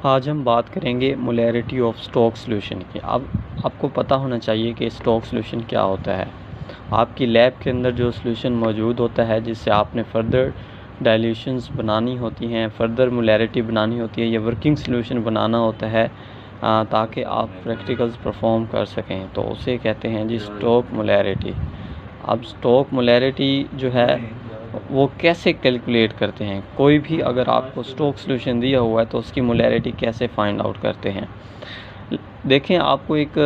आज हम बात करेंगे मोलैरिटी ऑफ स्टोक्स सॉल्यूशन की। अब आपको पता होना चाहिए कि स्टोक्स सॉल्यूशन क्या होता है। आपकी लैब के अंदर जो सॉल्यूशन मौजूद होता है जिससे आपने फ़र्दर डाइल्यूशंस बनानी होती हैं, फ़र्दर मोलैरिटी बनानी होती है या वर्किंग सॉल्यूशन बनाना होता है ताकि आप प्रैक्टिकल्स परफॉर्म कर सकें, तो उसे कहते हैं जी स्टोक मोलैरिटी। अब स्टोक मोलैरिटी जो है वो कैसे कैलकुलेट करते हैं? कोई भी अगर आपको स्टोक सॉल्यूशन दिया हुआ है तो उसकी मोलैरिटी कैसे फाइंड आउट करते हैं? देखें, आपको एक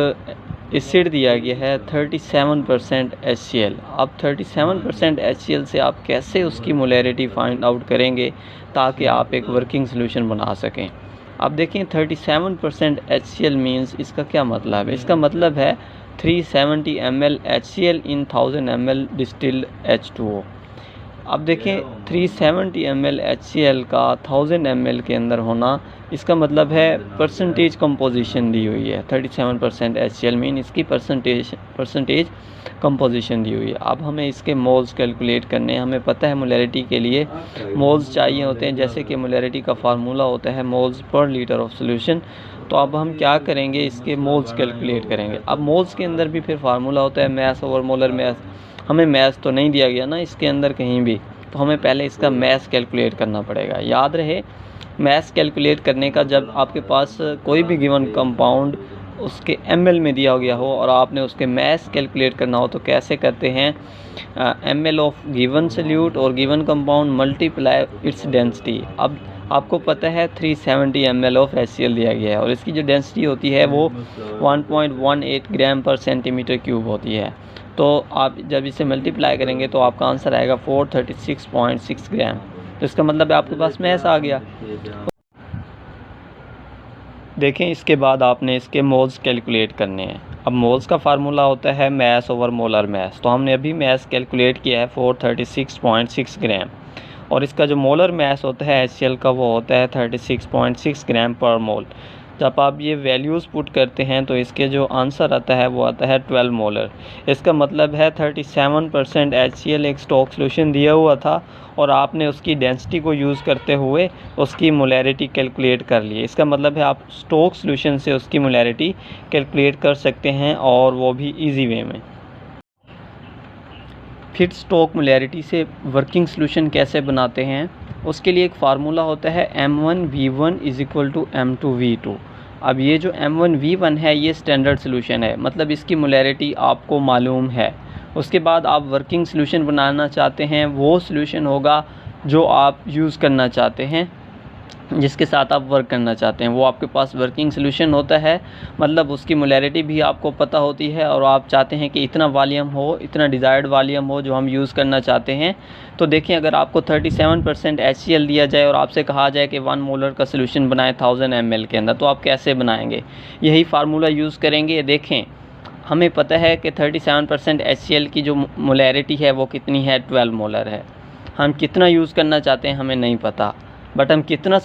एसिड दिया गया है 37% HCl। अब 37% HCl से आप कैसे उसकी मोलैरिटी फाइंड आउट करेंगे ताकि आप एक वर्किंग सॉल्यूशन बना सकें? अब देखें, 37% HCl मीन्स इसका क्या मतलब है? इसका मतलब है 370 ml HCl इन 1000 ml डिस्टिल्ड H2O। अब देखें, 370 ml HCl का 1000 ml के अंदर होना, इसका मतलब है परसेंटेज कंपोजिशन दी हुई है। 37% HCl मीन इसकी परसेंटेज कंपोजिशन दी हुई है। अब हमें इसके मोल्स कैलकुलेट करने हैं। हमें पता है मोलैरिटी के लिए मोल्स चाहिए होते हैं, जैसे कि मोलैरिटी का फार्मूला होता है moles per litre of solution. तो अब हम क्या करेंगे, इसके मोल्स कैलकुलेट करेंगे। अब मोल्स के अंदर भी फिर फार्मूला होता है मैस ओवर मोलर मैस। हमें मैस तो नहीं दिया गया ना इसके अंदर कहीं भी, तो हमें पहले इसका मैस कैलकुलेट करना पड़ेगा। याद रहे, मैस कैलकुलेट करने का, जब आपके पास कोई भी गिवन कंपाउंड उसके ml में दिया गया हो और आपने उसके मैस कैलकुलेट करना हो तो कैसे करते हैं, ml ऑफ गिवन सॉल्यूट और given compound multiply its density. अब आपको पता है 370 ml ऑफ HCl दिया गया है और इसकी जो डेंसिटी होती है वो 1.18 ग्राम पर सेंटीमीटर क्यूब होती है। तो आप जब इसे मल्टीप्लाई करेंगे तो आपका आंसर आएगा 436.6 ग्राम। तो इसका मतलब है आपके पास मैस आ गया। देखें, इसके बाद आपने इसके मोल्स कैलकुलेट करने हैं। अब मोल्स का फार्मूला होता है मैस ओवर मोलर मैस। तो हमने अभी मैस कैलकुलेट किया है 436.6 ग्राम, और इसका जो मोलर मैस होता है HCl का वो होता है 36.6 ग्राम पर मोल। जब आप ये वैल्यूज़ पुट करते हैं तो इसके जो आंसर आता है वो आता है 12 मोलर। इसका मतलब है 37% HCl एक स्टोक सॉल्यूशन दिया हुआ था और आपने उसकी डेंसिटी को यूज़ करते हुए उसकी मोलैरिटी कैलकुलेट कर ली। इसका मतलब है आप स्टोक सॉल्यूशन से उसकी मोलैरिटी कैलकुलेट कर सकते हैं, और वो भी ईजी वे में। फिर स्टोक मोलैरिटी से वर्किंग सॉल्यूशन कैसे बनाते हैं, उसके लिए एक फार्मूला होता है M1V1 = M2V2। अब ये जो M1V1 है ये स्टैंडर्ड सॉल्यूशन है, मतलब इसकी मोलैरिटी आपको मालूम है। उसके बाद आप वर्किंग सॉल्यूशन बनाना चाहते हैं, वो सॉल्यूशन होगा जो आप यूज़ करना चाहते हैं, जिसके साथ आप वर्क करना चाहते हैं, वो आपके पास वर्किंग सॉल्यूशन होता है। मतलब उसकी मोलैरिटी भी आपको पता होती है और आप चाहते हैं कि इतना वॉल्यूम हो, इतना डिज़ायर्ड वॉल्यूम हो जो हम यूज़ करना चाहते हैं। तो देखिए, अगर आपको 37% HCl दिया जाए और आपसे कहा जाए कि 1 मोलर का सॉल्यूशन बनाएं 1000 ml के अंदर, तो आप कैसे बनाएंगे? यही फार्मूला यूज़ करेंगे। देखें, हमें पता है कि 37% HCl की जो मोलैरिटी है वो कितनी है, 12 मोलर है। हम कितना यूज़ करना चाहते हैं हमें नहीं पता, बट हम कितना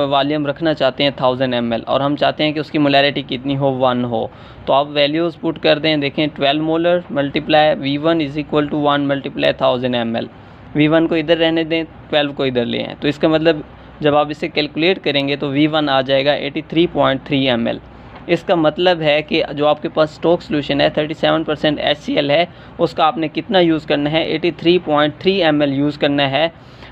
वॉल्यूम रखना चाहते हैं 1000 ml, और हम चाहते हैं कि उसकी मोलैरिटी कितनी हो, 1 हो। तो आप वैल्यूज़ पुट कर दें। देखें, 12 molar multiply V1 = 1 multiply 1000 ml। V1 को इधर रहने दें, 12 को इधर ले आएँ। तो इसका मतलब जब आप इसे कैलकुलेट करेंगे तो V1 आ जाएगा 83.3 ml। इसका मतलब है कि जो आपके पास स्टोक सॉल्यूशन है 37% HCl है, उसका आपने कितना यूज़ करना है, 83.3 ml यूज़ करना है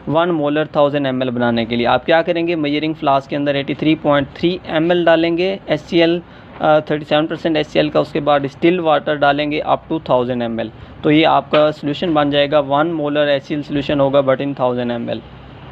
1 मोलर 1000 ml बनाने के लिए। आप क्या करेंगे, मेजरिंग फ्लास्क के अंदर 83.3 ml डालेंगे HCl, 37% HCl का, उसके बाद डिस्टिल वाटर डालेंगे अप टू 1000 ml। तो ये आपका सॉल्यूशन बन जाएगा 1 मोलर HCl सॉल्यूशन होगा बट इन 1000 ml।